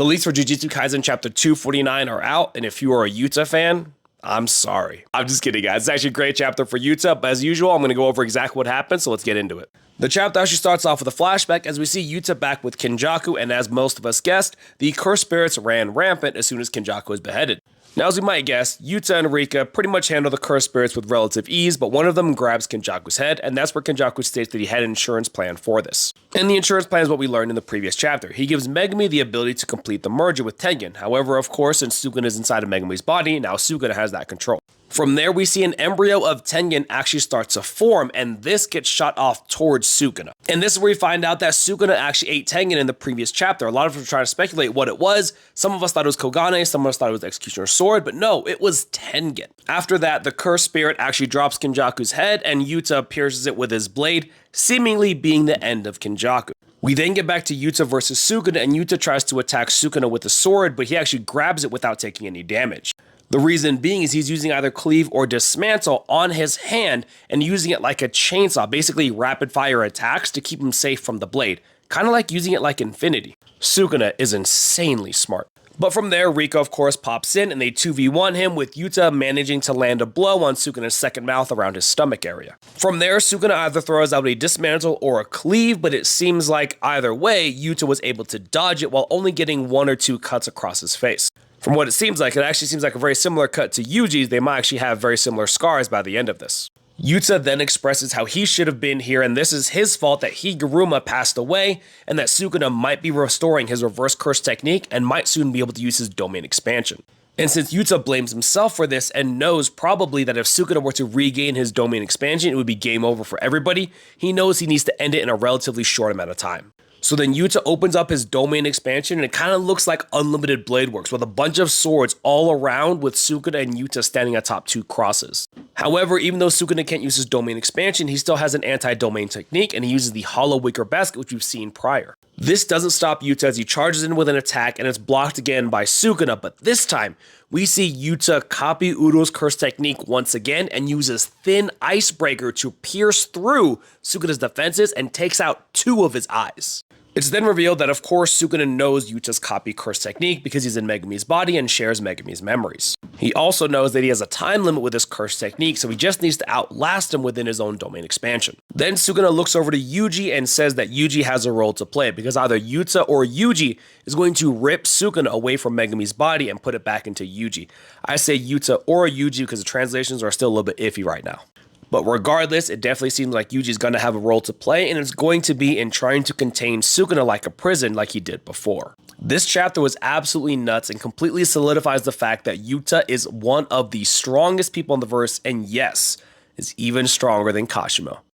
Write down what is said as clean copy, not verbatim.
The leaks for Jujutsu Kaisen Chapter 249 are out, and if you are a Yuta fan, I'm sorry. I'm just kidding, guys. It's actually a great chapter for Yuta, but as usual, I'm going to go over exactly what happened, so let's get into it. The chapter actually starts off with a flashback as we see Yuta back with Kenjaku, and as most of us guessed, the cursed spirits ran rampant as soon as Kenjaku was beheaded. Now, as we might guess, Yuta and Rika pretty much handle the cursed spirits with relative ease, but one of them grabs Kenjaku's head, and that's where Kenjaku states that he had an insurance plan for this. And the insurance plan is what we learned in the previous chapter. He gives Megumi the ability to complete the merger with Tengen. However, of course, since Sukuna is inside of Megumi's body, now Sukuna has that control. From there, we see an embryo of Tengen actually starts to form, and this gets shot off towards Sukuna. And this is where we find out that Sukuna actually ate Tengen in the previous chapter. A lot of us were trying to speculate what it was. Some of us thought it was Kogane, some of us thought it was the Executioner's Sword, but no, it was Tengen. After that, the cursed spirit actually drops Kenjaku's head, and Yuta pierces it with his blade, seemingly being the end of Kenjaku. We then get back to Yuta versus Sukuna, and Yuta tries to attack Sukuna with a sword, but he actually grabs it without taking any damage. The reason being is he's using either cleave or dismantle on his hand and using it like a chainsaw, basically rapid fire attacks to keep him safe from the blade, kind of like using it like Infinity. Sukuna is insanely smart. But from there, Rika of course pops in and they 2v1 him, with Yuta managing to land a blow on Sukuna's second mouth around his stomach area. From there, Sukuna either throws out a dismantle or a cleave, but it seems like either way, Yuta was able to dodge it while only getting 1 or 2 cuts across his face. From what it actually seems like a very similar cut to Yuji's. They might actually have very similar scars by the end of this. Yuta then expresses how he should have been here, and this is his fault that Higuruma passed away, and that Sukuna might be restoring his reverse curse technique and might soon be able to use his domain expansion. And since Yuta blames himself for this and knows probably that if Sukuna were to regain his domain expansion, it would be game over for everybody, he knows he needs to end it in a relatively short amount of time. So then Yuta opens up his domain expansion, and it kind of looks like Unlimited Blade Works with a bunch of swords all around, with Sukuna and Yuta standing atop 2 crosses. However, even though Sukuna can't use his domain expansion, he still has an anti-domain technique, and he uses the Hollow Wicker Basket, which we've seen prior. This doesn't stop Yuta as he charges in with an attack, and it's blocked again by Sukuna, but this time, we see Yuta copy Udo's curse technique once again and uses Thin Icebreaker to pierce through Sukuna's defenses and takes out 2 of his eyes. It's then revealed that of course Sukuna knows Yuta's copy curse technique because he's in Megumi's body and shares Megumi's memories. He also knows that he has a time limit with his curse technique, so he just needs to outlast him within his own domain expansion. Then Sukuna looks over to Yuji and says that Yuji has a role to play because either Yuta or Yuji is going to rip Sukuna away from Megumi's body and put it back into Yuji. I say Yuta or Yuji because the translations are still a little bit iffy right now. But regardless, it definitely seems like Yuji's going to have a role to play, and it's going to be in trying to contain Sukuna like a prison like he did before. This chapter was absolutely nuts and completely solidifies the fact that Yuta is one of the strongest people in the verse, and yes, is even stronger than Kashimo.